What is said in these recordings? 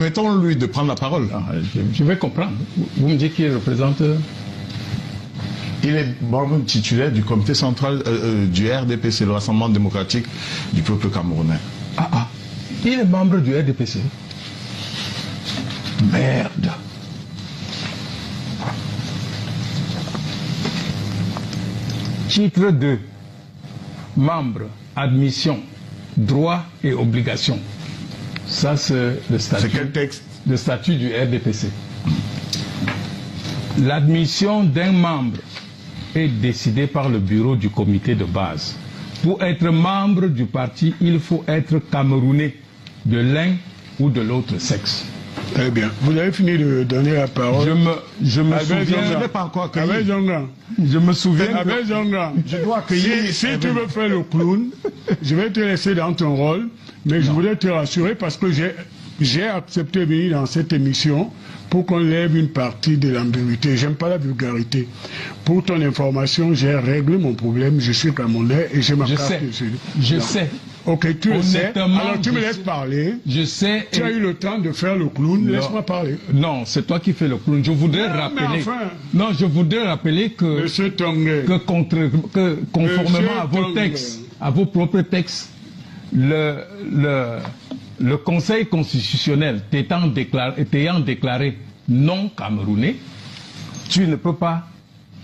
Permettons-lui de prendre la parole. Je vais comprendre. Vous me dites qu'il représente... Il est membre titulaire du comité central du RDPC, le Rassemblement démocratique du peuple camerounais. Il est membre du RDPC. Merde. Titre 2. Membre, admission, droits et obligations. Ça, c'est le statut. C'est quel texte? Le statut du RDPC. L'admission d'un membre est décidée par le bureau du comité de base. Pour être membre du parti, il faut être camerounais de l'un ou de l'autre sexe. Très bien. Vous avez fini de donner la parole. Je me souviens. Je n'ai pas encore accueilli. Avec Zonga. Je me souviens. Avec Zonga. Je dois accueillir. Si tu veux faire le clown, je vais te laisser dans ton rôle, mais je voulais te rassurer parce que j'ai accepté de venir dans cette émission pour qu'on lève une partie de l'ambiguïté. J'aime pas la vulgarité. Pour ton information, j'ai réglé mon problème. Je suis camerounais et j'ai ma carte. Je sais. Ok, tu le sais. Alors tu me laisses parler. Je sais. Tu as eu le temps de faire le clown. Laisse-moi parler. Non, c'est toi qui fais le clown. Je voudrais rappeler. Non, je voudrais rappeler que. Monsieur Tongue. Que conformément à vos textes, à vos propres textes, le Conseil constitutionnel t'ayant déclaré non camerounais, tu ne peux pas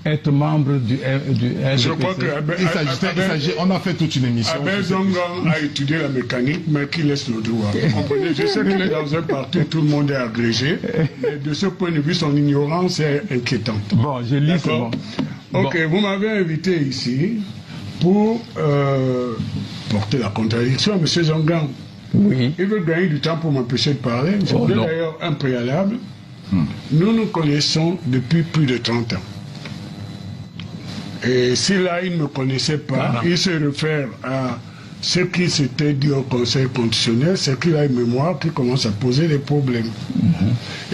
être membre du RDPC. Je crois que on a fait toute une émission. Abel Zongan a étudié la mécanique, mais qui laisse le droit. Vous comprenez? Je sais qu'il est dans un parti, tout le monde est agrégé, mais de ce point de vue, son ignorance est inquiétante. Bon, je lis c'est bon. Ok, vous m'avez invité ici pour porter la contradiction à M. Zongan. Oui. Il veut gagner du temps pour m'empêcher de parler. Je voulais d'ailleurs un préalable. Nous nous connaissons depuis plus de 30 ans. Et si là, il ne me connaissait pas, il se réfère à ce qui s'était dit au Conseil constitutionnel, c'est qu'il a une mémoire qui commence à poser des problèmes.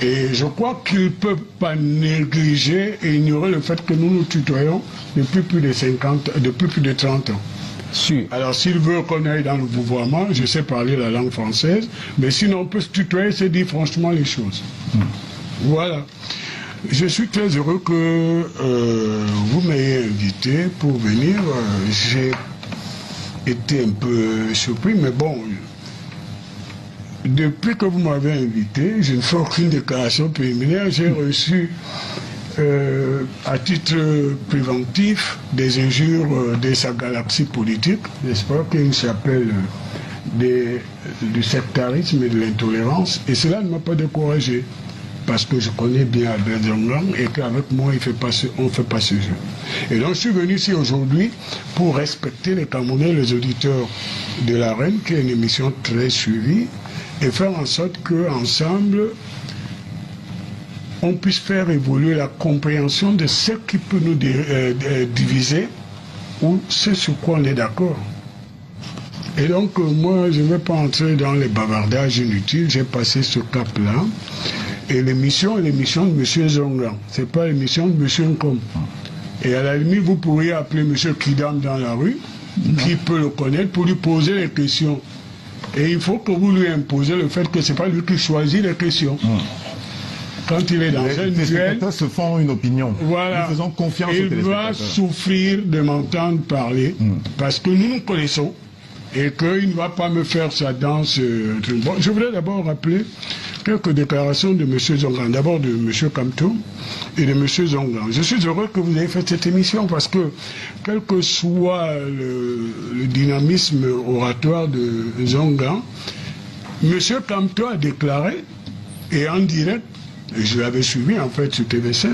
Et je crois qu'il ne peut pas négliger et ignorer le fait que nous nous tutoyons depuis plus de 30 ans. Sûr. Alors s'il veut qu'on aille dans le vouvoiement, je sais parler la langue française, mais sinon on peut se tutoyer, c'est dire franchement les choses. Voilà. Je suis très heureux que vous m'ayez invité pour venir. J'ai été un peu surpris, mais bon, depuis que vous m'avez invité, je ne fais aucune déclaration préliminaire. J'ai reçu à titre préventif des injures de sa galaxie politique, n'est-ce pas, qui s'appelle du sectarisme et de l'intolérance, et cela ne m'a pas découragé. Parce que je connais bien Abel Zongan et qu'avec moi, on ne fait pas ce jeu. Et donc, je suis venu ici aujourd'hui pour respecter les Camerounais, les auditeurs de la Reine, qui est une émission très suivie, et faire en sorte qu'ensemble, on puisse faire évoluer la compréhension de ce qui peut nous diviser ou ce sur quoi on est d'accord. Et donc, moi, je ne vais pas entrer dans les bavardages inutiles, j'ai passé ce cap-là. Et l'émission est l'émission de M. Zongan. Ce n'est pas l'émission de M. Nkom. Et à la limite, vous pourriez appeler M. Kidam dans la rue, qui peut le connaître, pour lui poser les questions. Et il faut que vous lui imposez le fait que ce n'est pas lui qui choisit les questions. Quand il est dans un duel... Les spectateurs se font une opinion. Voilà. Nous faisons confiance aux il téléspectateurs. va souffrir de m'entendre parler, parce que nous nous connaissons, et qu'il ne va pas me faire sa danse. Bon, je voudrais d'abord rappeler quelques déclarations de M. Zongan, d'abord de M. Kamto et de M. Zongan. Je suis heureux que vous ayez fait cette émission parce que, quel que soit le dynamisme oratoire de Zongan, M. Kamto a déclaré, et en direct, et je l'avais suivi en fait sur TV5,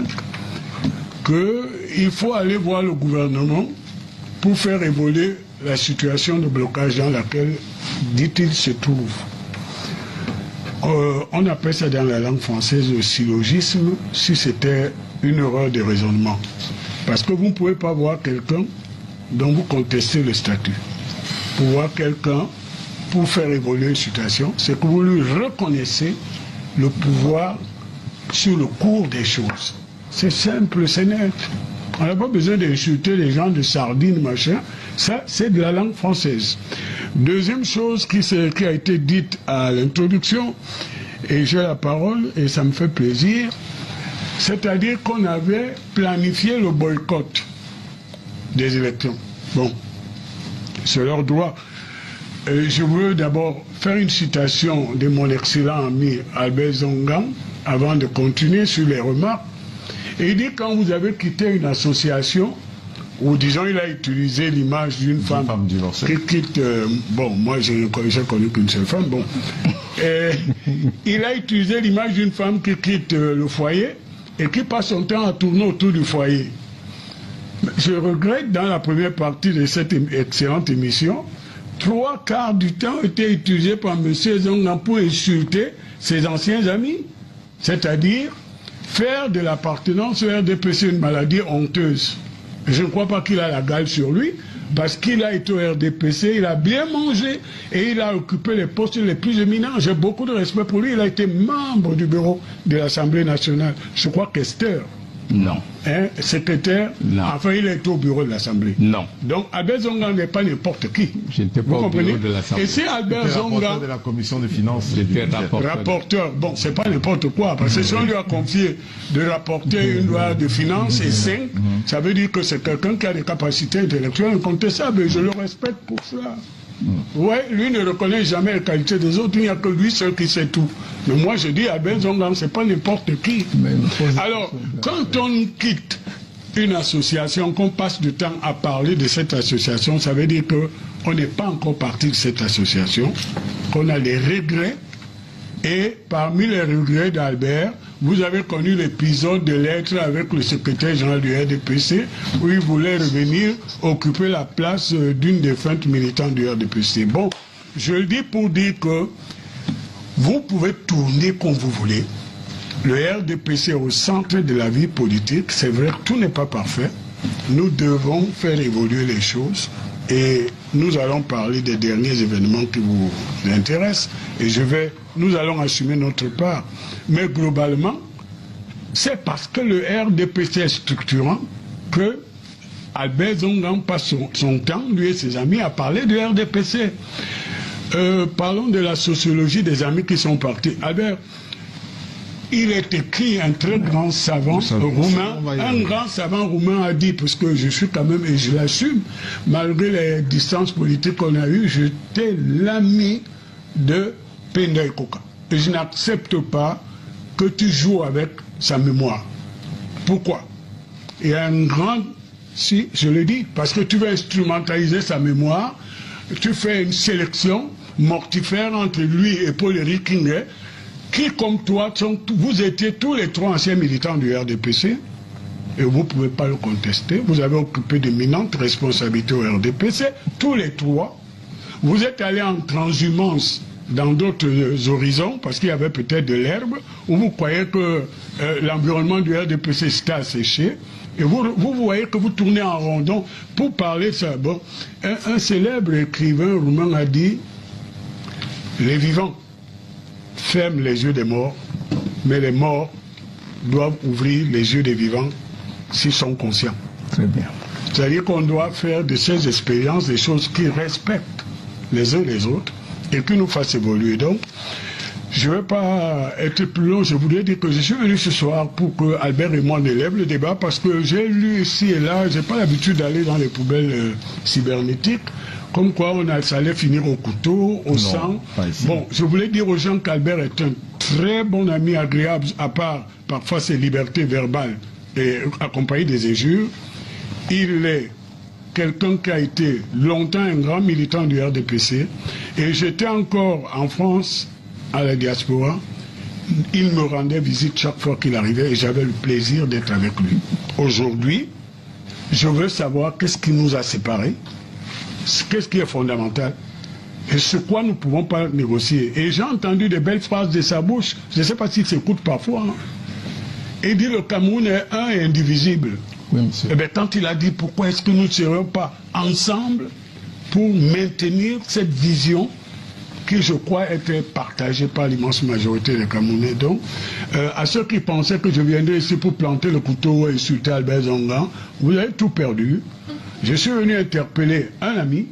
qu'il faut aller voir le gouvernement pour faire évoluer la situation de blocage dans laquelle, dit-il, se trouve. On appelle ça dans la langue française le syllogisme, si c'était une erreur de raisonnement. Parce que vous ne pouvez pas voir quelqu'un dont vous contestez le statut. Pour voir quelqu'un, pour faire évoluer une situation, c'est que vous lui reconnaissez le pouvoir sur le cours des choses. C'est simple, c'est net. On n'a pas besoin d'insulter les gens de sardines, machin. Ça, c'est de la langue française. Deuxième chose qui a été dite à l'introduction, et j'ai la parole et ça me fait plaisir. C'est-à-dire qu'on avait planifié le boycott des élections. Bon, c'est leur droit. Je veux d'abord faire une citation de mon excellent ami Albert Zongan avant de continuer sur les remarques. Et il dit quand vous avez quitté une association, ou disons il a utilisé l'image d'une femme divorcée qui quitte, bon moi j'ai connu qu'une seule femme, bon. Il a utilisé l'image d'une femme qui quitte le foyer et qui passe son temps à tourner autour du foyer. Je regrette dans la première partie de cette excellente émission, 3/4 du temps était utilisé par M. Zongan pour insulter ses anciens amis, c'est-à-dire faire de l'appartenance au RDPC une maladie honteuse. Je ne crois pas qu'il a la gale sur lui, parce qu'il a été au RDPC, il a bien mangé et il a occupé les postes les plus éminents. J'ai beaucoup de respect pour lui, il a été membre du bureau de l'Assemblée nationale. Je crois qu'Esther. Non. Hein, secrétaire. Non. Enfin, il est au bureau de l'Assemblée. Non. Donc, Albert Zongan n'est pas n'importe qui. Je n'étais pas au bureau de l'Assemblée. Et si Albert Zongan... de la commission des finances. J'étais rapporteur. Bon, c'est pas n'importe quoi, parce que si on lui a confié de rapporter une loi de finances et 5, ça veut dire que c'est quelqu'un qui a des capacités intellectuelles incontestables, et je le respecte pour cela. Ouais, lui ne reconnaît jamais les qualités des autres, il n'y a que lui seul qui sait tout. Mais moi je dis, Albert Zongan, c'est pas n'importe qui. Alors, quand on quitte une association, qu'on passe du temps à parler de cette association, ça veut dire qu'on n'est pas encore parti de cette association, qu'on a des regrets, et parmi les regrets d'Albert, vous avez connu l'épisode de lettres avec le secrétaire général du RDPC où il voulait revenir occuper la place d'une défunte militante du RDPC. Bon, je le dis pour dire que vous pouvez tourner comme vous voulez. Le RDPC est au centre de la vie politique. C'est vrai que tout n'est pas parfait. Nous devons faire évoluer les choses. Et nous allons parler des derniers événements qui vous intéressent. Et nous allons assumer notre part. Mais globalement, c'est parce que le RDPC est structurant que Albert Zongan passe son temps, lui et ses amis, à parler du RDPC. Parlons de la sociologie des amis qui sont partis. Albert, il est écrit, un très grand savant roumain, un grand savant roumain a dit, parce que je suis quand même, et je l'assume, malgré les distances politiques qu'on a eues, j'étais l'ami de Penda Koka. Et je n'accepte pas que tu joues avec sa mémoire. Pourquoi? Il y a un grand... Si, je le dis, parce que tu veux instrumentaliser sa mémoire, tu fais une sélection mortifère entre lui et Paul-Éric Kinguet, qui, comme toi, vous étiez tous les trois anciens militants du RDPC, et vous ne pouvez pas le contester. Vous avez occupé d'éminentes responsabilités au RDPC, tous les trois. Vous êtes allés en transhumance dans d'autres horizons, parce qu'il y avait peut-être de l'herbe, où vous croyez que l'environnement du RDPC s'était asséché, et vous voyez que vous tournez en rondon pour parler de ça. Bon, un célèbre écrivain roumain a dit « Les vivants ferment les yeux des morts, mais les morts doivent ouvrir les yeux des vivants s'ils sont conscients. » Très bien. C'est-à-dire qu'on doit faire de ces expériences des choses qui respectent les uns les autres et qui nous fassent évoluer. Donc, je ne vais pas être plus long, je voudrais dire que je suis venu ce soir pour que Albert et moi élèvent le débat, parce que j'ai lu ici et là, je n'ai pas l'habitude d'aller dans les poubelles cybernétiques, comme quoi ça allait finir au couteau, au sang. Bon, je voulais dire aux gens qu'Albert est un très bon ami agréable, à part parfois ses libertés verbales et accompagné des injures. Il est quelqu'un qui a été longtemps un grand militant du RDPC, et j'étais encore en France, à la diaspora. Il me rendait visite chaque fois qu'il arrivait et j'avais le plaisir d'être avec lui. Aujourd'hui, je veux savoir qu'est-ce qui nous a séparés, qu'est-ce qui est fondamental et ce quoi nous ne pouvons pas négocier. Et j'ai entendu de belles phrases de sa bouche, je ne sais pas s'il s'écoute parfois. Hein. Il dit le Cameroun est un et indivisible. Oui, monsieur. Et bien, quand il a dit pourquoi est-ce que nous ne serions pas ensemble pour maintenir cette vision qui, je crois, était partagée par l'immense majorité des Camerounais. Donc, à ceux qui pensaient que je viendrais ici pour planter le couteau et insulter Albert Zongan, vous avez tout perdu. Je suis venu interpeller un ami,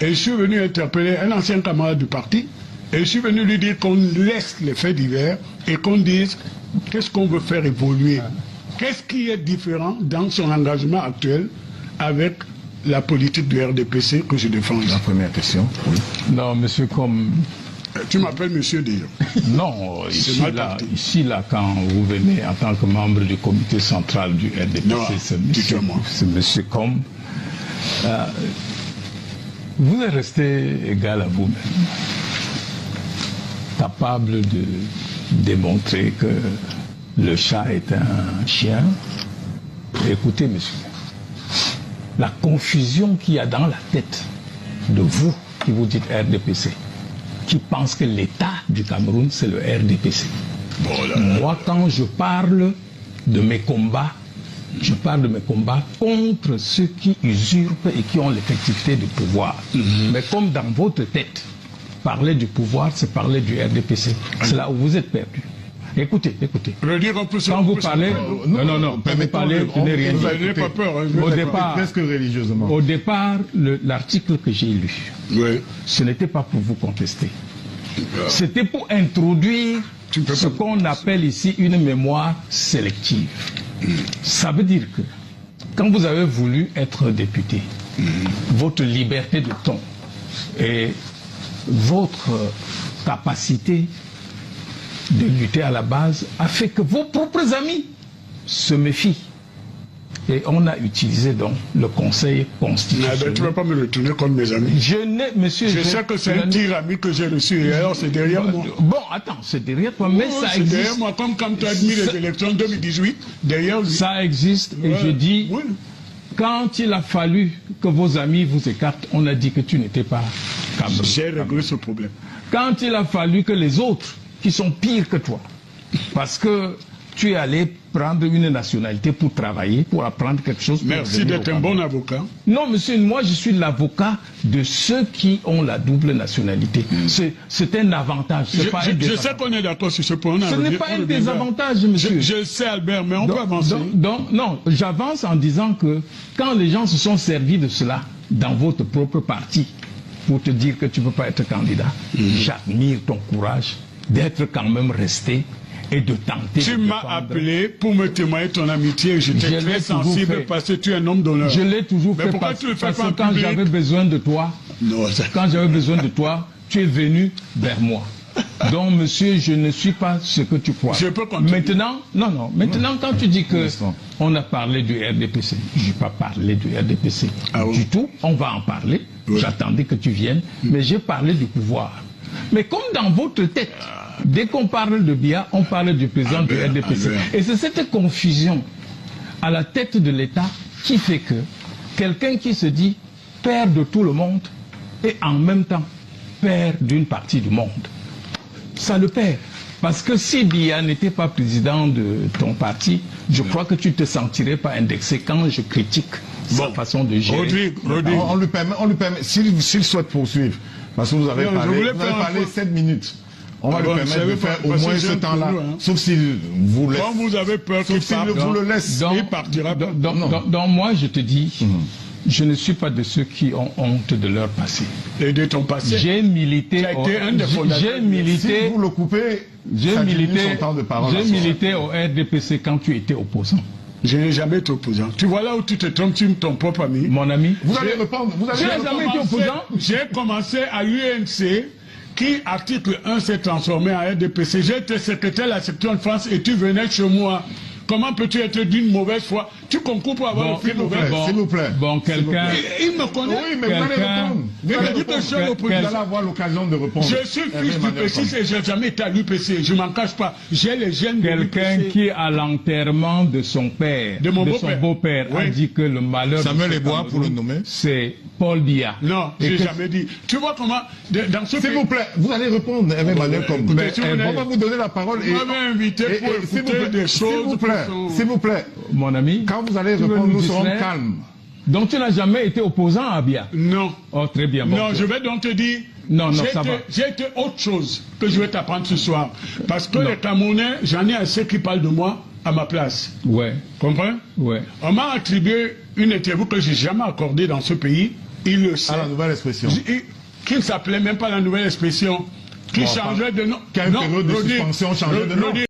et je suis venu interpeller un ancien camarade du parti, Et je suis venu lui dire qu'on laisse les faits divers et qu'on dise qu'est-ce qu'on veut faire évoluer. Qu'est-ce qui est différent dans son engagement actuel avec la politique du RDPC que je défends ici. La première question. Oui. Non, monsieur, comme... Tu m'appelles monsieur déjà. Non, ici, là, quand vous venez en tant que membre du comité central du RDPC, c'est monsieur Comme. Vous êtes resté égal à vous-même. Capable de démontrer que le chat est un chien. Écoutez, monsieur, la confusion qu'il y a dans la tête de vous qui vous dites RDPC, qui pense que l'État du Cameroun, c'est le RDPC. Moi, quand je parle de mes combats, je parle de mes combats contre ceux qui usurpent et qui ont l'effectivité du pouvoir. Mais comme dans votre tête, parler du pouvoir, c'est parler du RDPC. C'est là où vous êtes perdu. Écoutez. Quand vous parlez... Non, quand vous parlez, je n'ai rien dit. Vous n'avez pas peur. Au départ, presque religieusement. Au départ, l'article que j'ai lu, ce n'était pas pour vous contester. C'était pour introduire ce qu'on appelle ici une mémoire sélective. Ça veut dire que quand vous avez voulu être député, votre liberté de ton et votre capacité de lutter à la base a fait que vos propres amis se méfient. Et on a utilisé donc le Conseil constitutionnel. Tu ne vas pas me retourner comme mes amis. Monsieur, je sais que c'est un tir ami que j'ai reçu et alors c'est derrière moi. Bon, attends, c'est derrière toi, mais ça existe. C'est derrière moi, comme quand tu as admis les élections 2018, derrière lui. Ça existe et je dis, quand il a fallu que vos amis vous écartent, on a dit que tu n'étais pas Cameroun. J'ai réglé ce problème. Quand il a fallu que les autres, qui sont pires que toi, parce que tu es allé prendre une nationalité pour travailler, pour apprendre quelque chose. Merci d'être un bon avocat. Non, monsieur, moi je suis l'avocat de ceux qui ont la double nationalité. C'est un avantage. Je sais qu'on est d'accord sur ce point. Ce n'est pas un désavantage, monsieur. Je le sais, Albert, mais on peut avancer. Non, j'avance en disant que quand les gens se sont servis de cela dans votre propre parti, pour te dire que tu ne peux pas être candidat, j'admire ton courage d'être quand même resté et de tenter. Tu m'as appelé pour me témoigner ton amitié. J'étais très sensible parce que tu es un homme d'honneur. Je l'ai toujours fait parce que quand j'avais besoin de toi, tu es venu vers moi. Donc, monsieur, je ne suis pas ce que tu crois. Je peux continuer. Maintenant, quand tu dis que on a parlé du RDPC, je n'ai pas parlé du RDPC du tout. On va en parler. J'attendais que tu viennes, mais j'ai parlé du pouvoir. Mais comme dans votre tête, dès qu'on parle de Biya, on parle du président du RDPC. Et c'est cette confusion à la tête de l'État qui fait que quelqu'un qui se dit père de tout le monde et en même temps père d'une partie du monde, ça le perd. Parce que si Biya n'était pas président de ton parti, je crois que tu ne te sentirais pas indexé quand je critique sa façon de gérer. Rodrigue. On lui permet, s'il souhaite poursuivre, parce que vous avez parlé 7 minutes. On va lui permettre de faire au moins ce temps-là. Sauf si vous laissez. Quand vous avez peur qu'il vous le laisse. Il partira pas. Donc moi, je te dis, je ne suis pas de ceux qui ont honte de leur passé. Et de ton passé. J'ai milité. J'ai milité. Si vous le coupez, j'ai milité au RDPC quand tu étais opposant. Je n'ai jamais été opposant. Tu vois là où tu te trompes, tu es ton propre ami. Mon ami. Vous allez répondre. Vous n'avez jamais été opposant. J'ai commencé à l'UNC, qui, article 1, s'est transformé en RDPC. J'étais secrétaire de la section de France et tu venais chez moi. Comment peux-tu être d'une mauvaise foi? Tu concours pour avoir le mauvais. S'il vous plaît. Bon, quelqu'un... Il me connaît. Oui, mais vous allez répondre. Vous allez avoir l'occasion de répondre. Je suis fils du PC et je n'ai jamais été à l'UPC. Je ne m'en cache pas. J'ai les gènes de l'UPC. Quelqu'un qui, à l'enterrement de son père, de son beau-père, a dit que le malheur... Samuel Ebois, pour le nommer. C'est Paul Biya. Non, je n'ai jamais dit. Tu vois comment... S'il vous plaît, vous allez répondre, Emmanuel Comme. On va vous donner la parole. Vous m'avez invité pour écouter des choses... S'il vous plaît, mon ami, quand vous allez répondre, nous serons calmes. Donc tu n'as jamais été opposant à Biya? Non. Oh, très bien. Bon, non, je vais donc te dire, ça va. J'ai été autre chose que je vais t'apprendre ce soir. Parce que les Camerounais, j'en ai assez qui parlent de moi à ma place. Ouais. Comprends? Ouais. On m'a attribué une interview que je n'ai jamais accordée dans ce pays. Il le sait. À la nouvelle expression. Qu'il ne s'appelait même pas la nouvelle expression. qui changeait de nom. Qui a une période de suspension changeait de nom.